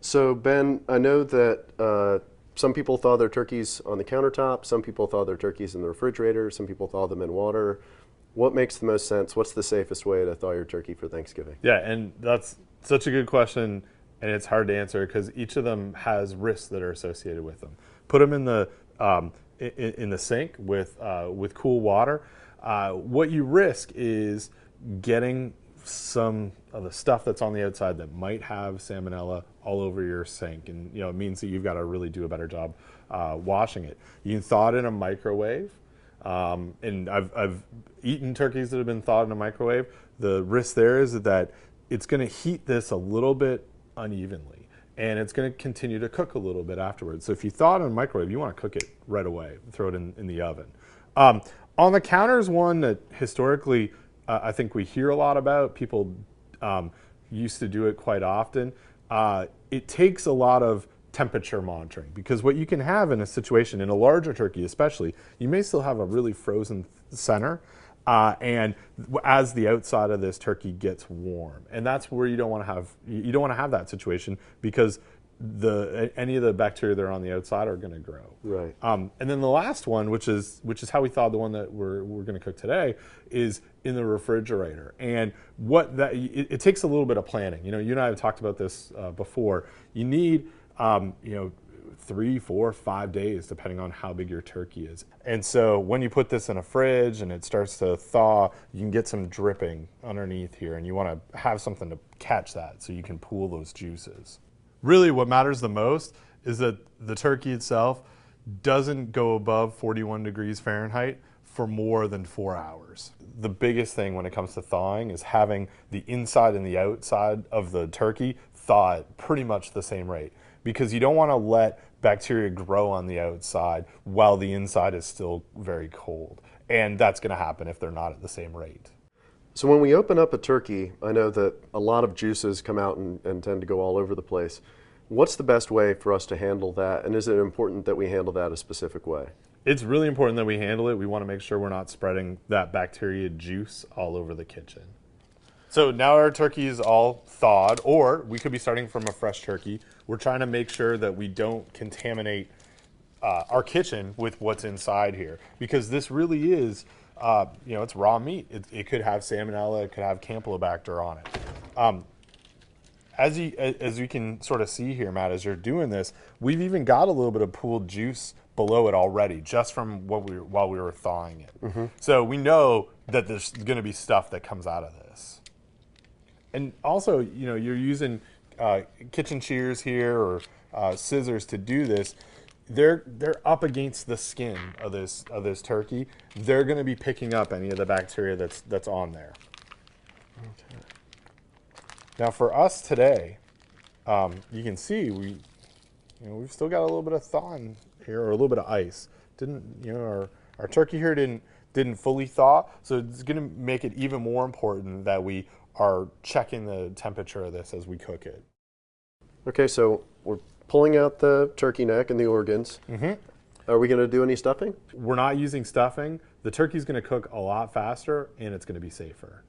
So Ben, I know that some people thaw their turkeys on the countertop, some people thaw their turkeys in the refrigerator, some people thaw them in water. What makes the most sense? What's the safest way to thaw your turkey for Thanksgiving? Yeah, and that's such a good question, and it's hard to answer because each of them has risks that are associated with them. Put them in the sink with cool water. What you risk is getting some of the stuff that's on the outside that might have salmonella all over your sink, and it means that you've got to really do a better job washing it. You can thaw it in a microwave. And I've eaten turkeys that have been thawed in a microwave. The risk there is that it's going to heat this a little bit unevenly, and it's going to continue to cook a little bit afterwards. So if you thaw it in a microwave, you want to cook it right away. Throw it in the oven. On the counter is one that historically I think we hear a lot about. People used to do it quite often. It takes a lot of temperature monitoring, because what you can have in a situation, in a larger turkey especially, you may still have a really frozen center, and as the outside of this turkey gets warm, and that's where you don't want to have that situation, because any of the bacteria that are on the outside are going to grow. Right. And then the last one, which is how we thawed the one that we're going to cook today, is in the refrigerator. And it takes a little bit of planning. You and I have talked about this before. You need 3, 4, 5 days, depending on how big your turkey is. And so when you put this in a fridge and it starts to thaw, you can get some dripping underneath here, and you want to have something to catch that so you can pool those juices. Really, what matters the most is that the turkey itself doesn't go above 41 degrees Fahrenheit for more than 4 hours. The biggest thing when it comes to thawing is having the inside and the outside of the turkey thaw at pretty much the same rate, because you don't want to let bacteria grow on the outside while the inside is still very cold. And that's going to happen if they're not at the same rate. So when we open up a turkey, I know that a lot of juices come out and tend to go all over the place. What's the best way for us to handle that? And is it important that we handle that a specific way? It's really important that we handle it. We want to make sure we're not spreading that bacteria juice all over the kitchen. So now our turkey is all thawed, or we could be starting from a fresh turkey. We're trying to make sure that we don't contaminate our kitchen with what's inside here, because this really is, it's raw meat. It could have salmonella, it could have campylobacter on it. As you can sort of see here, Matt, as you're doing this, we've even got a little bit of pooled juice below it already, just from while we were thawing it. Mm-hmm. So we know that there's going to be stuff that comes out of this. And also, you're using kitchen shears here or scissors to do this. They're up against the skin of this turkey. They're going to be picking up any of the bacteria that's on there. Okay. Now for us today, you can see we've still got a little bit of thaw in here, or a little bit of ice. Our turkey here didn't fully thaw, so it's going to make it even more important that we are checking the temperature of this as we cook it. Okay, so we're pulling out the turkey neck and the organs. Mm-hmm. Are we going to do any stuffing? We're not using stuffing. The turkey's going to cook a lot faster, and it's going to be safer.